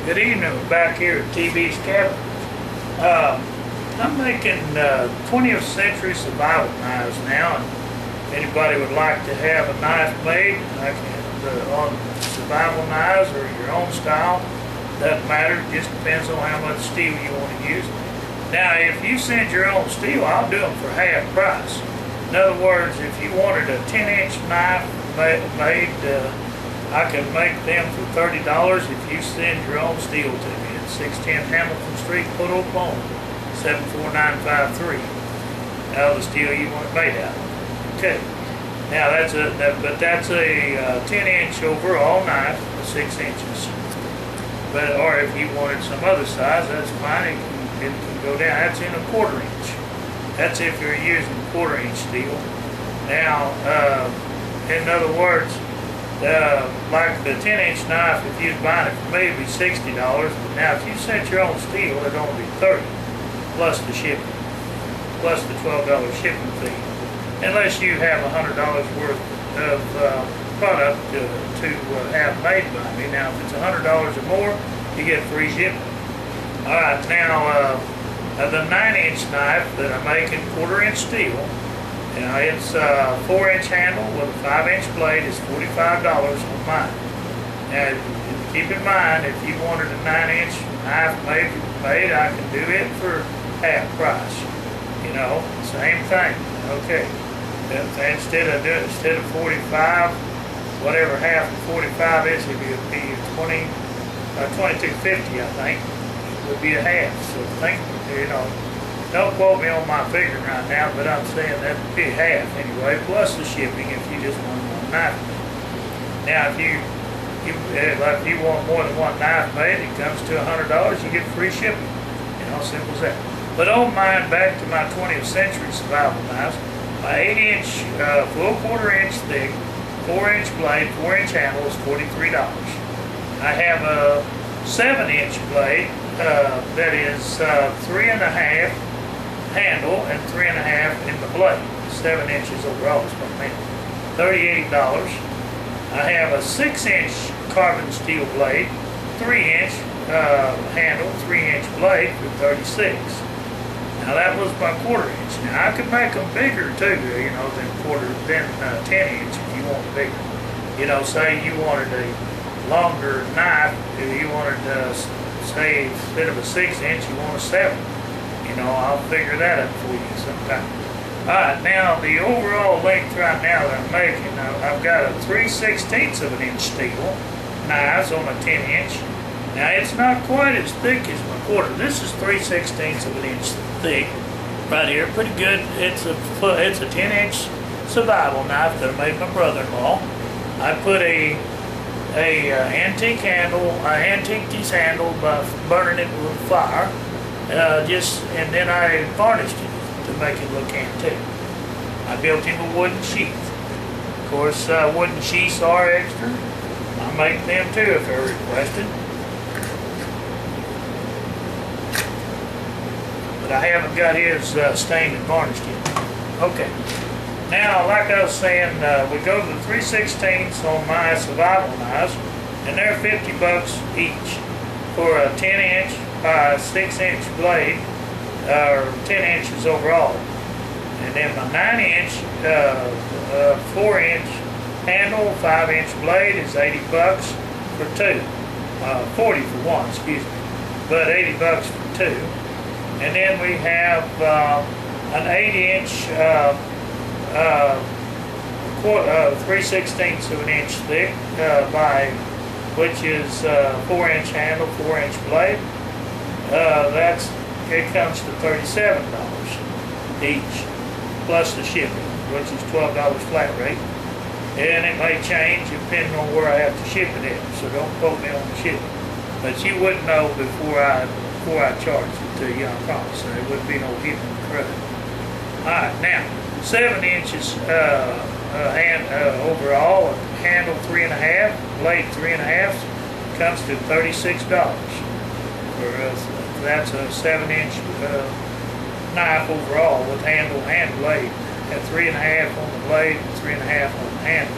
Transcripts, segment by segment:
Good evening, we're back here at TV's Cabin. I'm making 20th century survival knives now, and anybody would like to have a knife made, I can, on survival knives or your own style, doesn't matter, it just depends on how much steel you want to use. Now, if you send your own steel, I'll do them for half price. In other words, if you wanted a 10-inch knife made, I can make them for $30 if you send your own steel to me at 610 Hamilton Street, Port Oklahoma, 74953. Now the steel you want it made out of. Okay. Now that's a 10-inch overall knife, 6 inches. But or if you wanted some other size, that's fine. It can go down. That's in a 1/4 inch. That's if you're using 1/4 inch steel. Now, in other words, like the 10-inch knife, if you was buying it from me, it'd be $60. But now, if you sent your own steel, it'd only be $30, plus the shipping, plus the $12 shipping fee, unless you have $100 worth of product to have made by me. Now, if it's $100 or more, you get free shipping. All right, now the 9-inch knife that I'm making, 1/4 inch steel. It's a 4-inch handle with a 5-inch blade. It's $45 on mine. Now, keep in mind, if you wanted a 9-inch knife made, I can do it for half price. You know, same thing. Okay. Instead of 45, whatever half of 45 is, it would be 22.50, I think. It would be a half. So think, you know. Don't quote me on my figure right now, but I'm saying that'd be half anyway, plus the shipping if you just want one knife. Now, if you want more than one knife made, it comes to $100, you get free shipping. You know, simple as that. But on mine, back to my 20th century survival knives, my 8-inch, full 1/4 inch thick, 4-inch blade, 4-inch handle is $43. I have a 7-inch blade that is 3.5 handle and 3.5 in the blade. 7 inches overall is what I mean. $38. I have a 6-inch carbon steel blade, 3-inch handle, 3-inch blade for $36. Now that was my 1/4 inch. Now I could make them bigger too, you know, than 10-inch if you want bigger. You know, say you wanted a longer knife, if you wanted say instead of a 6-inch, you want a 7. You know, I'll figure that up for you sometime. Alright, now the overall length right now that I'm making, I've got a 3/16 of an inch steel knives on a 10-inch. Now it's not quite as thick as my 1/4. This is 3/16 of an inch thick right here. Pretty good. It's a 10-inch survival knife that I made my brother-in-law. I put a antique handle. I antiqued his handle by burning it with fire. And then I varnished it to make it look antique. I built him a wooden sheath. Of course, wooden sheaths are extra. I make them too if they're requested. But I haven't got his stained and varnished yet. Okay. Now, like I was saying, we go to the 3/16 on my survival knives, and they're $50 each for a 10-inch by 6-inch blade, or 10 inches overall. And then my 9-inch, 4-inch handle, 5-inch blade is $80 for two. 40 for one, excuse me, but $80 for two. And then we have an 8-inch, 3/16 of an inch thick, which is 4-inch handle, 4-inch blade. It comes to $37 each, plus the shipping, which is $12 flat rate. And it may change depending on where I have to ship it at, so don't quote me on the shipping. But you wouldn't know before I charge it to you, I promise. There wouldn't be no hidden credit. Alright, now, 7 inches overall, handle 3.5, blade 3.5, comes to $36. That's a 7-inch knife overall with handle and blade. At 3.5 on the blade and 3.5 on the handle.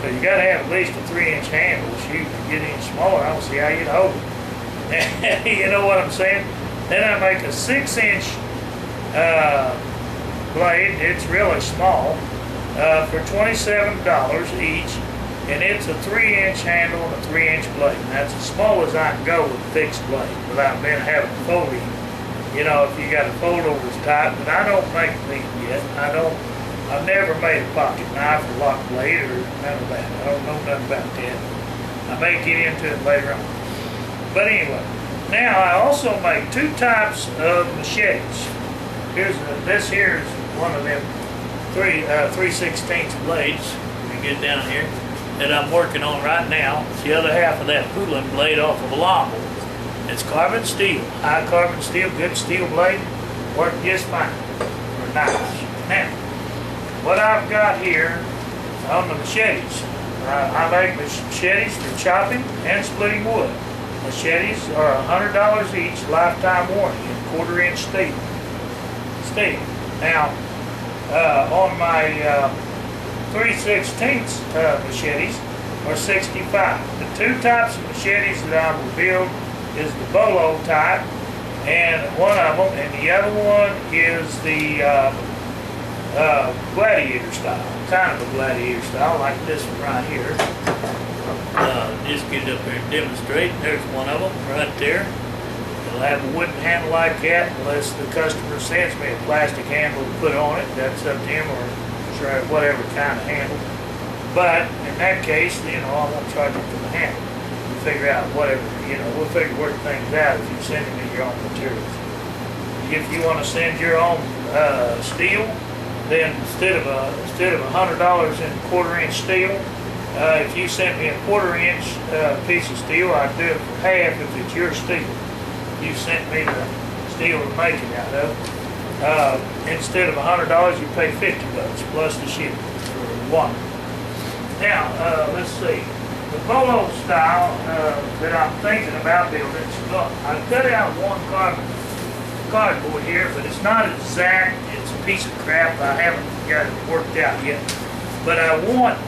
So you got to have at least a 3-inch handle. Shoot, if you get any smaller, I don't see how you'd hold it. You know what I'm saying? Then I make a 6-inch blade. It's really small for $27 each, and it's a 3-inch handle and a 3-inch blade. And that's as small as I can go with a fixed blade without having folding. You know, if you got a fold overs type, but I don't make them yet. I've never made a pocket knife or lock blade or none of that. I don't know nothing about that. I may get into it later on. But anyway, now I also make 2 types of machetes. This here is one of them 3/16 blades. Let me get down here that I'm working on right now. It's the other half of that pulling blade off of a lawnmower. It's carbon steel, high carbon steel, good steel blade, work just fine for knives. Now, what I've got here on the machetes, I make machetes for chopping and splitting wood. Machetes are $100 each, lifetime warranty, and 1/4-inch steel. Now, on my 3/16 machetes are $65. The 2 types of machetes that I will build is the bolo type, and one of them, and the other one is the gladiator style, kind of a gladiator style, like this one right here. Just get up here and demonstrate. There's one of them right there. It'll have a wooden handle like that, unless the customer sends me a plastic handle to put on it. That's up to him, or try whatever kind of handle. But in that case, you know, I won't charge you for the handle. We'll figure out whatever, you know, we'll work things out if you're sending me your own materials. If you want to send your own steel, then instead of $100 in 1/4-inch steel, if you sent me a 1/4-inch piece of steel, I'd do it for half if it's your steel. You sent me the steel to make it out of. Instead of $100, you pay $50 plus the shipping for one. Now, let's see. The bolo style that I'm thinking about building, I cut out one cardboard here, but it's not exact. It's a piece of crap. I haven't got it worked out yet. But I want,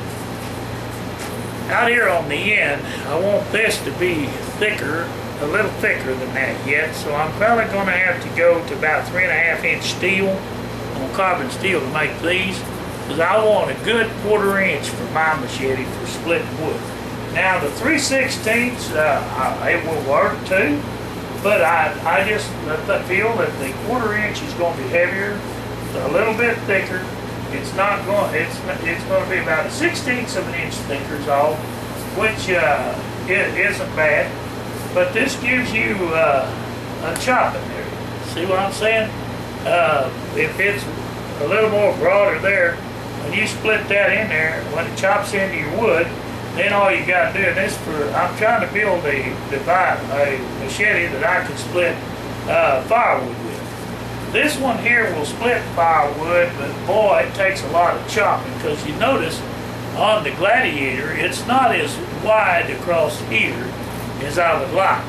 out here on the end, I want this to be thicker, a little thicker than that yet. So I'm probably going to have to go to about 3.5-inch steel on carbon steel to make these, because I want a good 1/4-inch for my machete for splitting wood. Now the 3/16, it will work too, but I just feel that the 1/4-inch is going to be heavier, a little bit thicker. It's not going. It's going to be about 1/16 of an inch thicker, is all, which it isn't bad. But this gives you a chopping area. See what I'm saying? If it's a little more broader there, when you split that in there, when it chops into your wood, then all you got to do, and this I'm trying to build a machete that I can split firewood with. This one here will split firewood, but boy, it takes a lot of chopping, because you notice on the Gladiator, it's not as wide across here as I would like.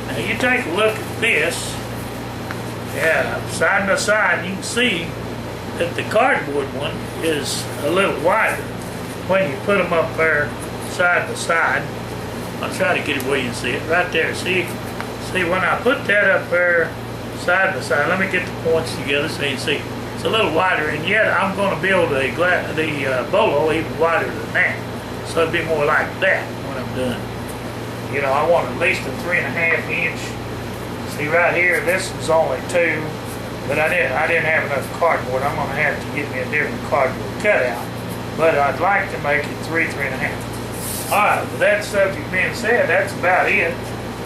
Now you take a look at this, side by side, you can see that the cardboard one is a little wider when you put them up there side by side. I'll try to get it where you can see it right there. See when I put that up there side by side, let me get the points together so you can see. It's a little wider, and yet I'm going to build the bolo even wider than that, so it'd be more like that when I'm done. You know, I want at least a 3.5-inch. See right here, this is only 2, but I didn't have enough cardboard. I'm going to have to get me a different cardboard cutout, but I'd like to make it 3.5. All right, with that subject being said, that's about it.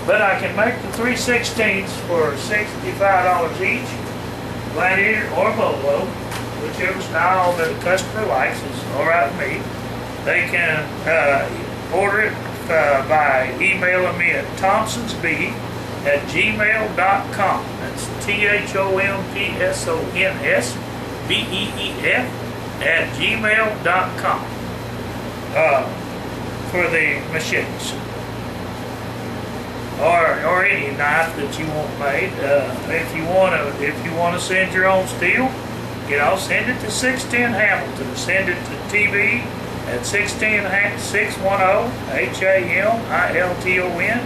But I can make the 3/16 for $65 each, Gladiator or bolo, whichever style that the customer likes is all right with me. They can order it by emailing me at thompsonsbeef@gmail.com. That's THOMPSONSBEEF@gmail.com for the machetes. Or any knife that you want made. If you want to send your own steel, you know, send it to 610 Hamilton. Send it to TB at 610 610 HAMILTON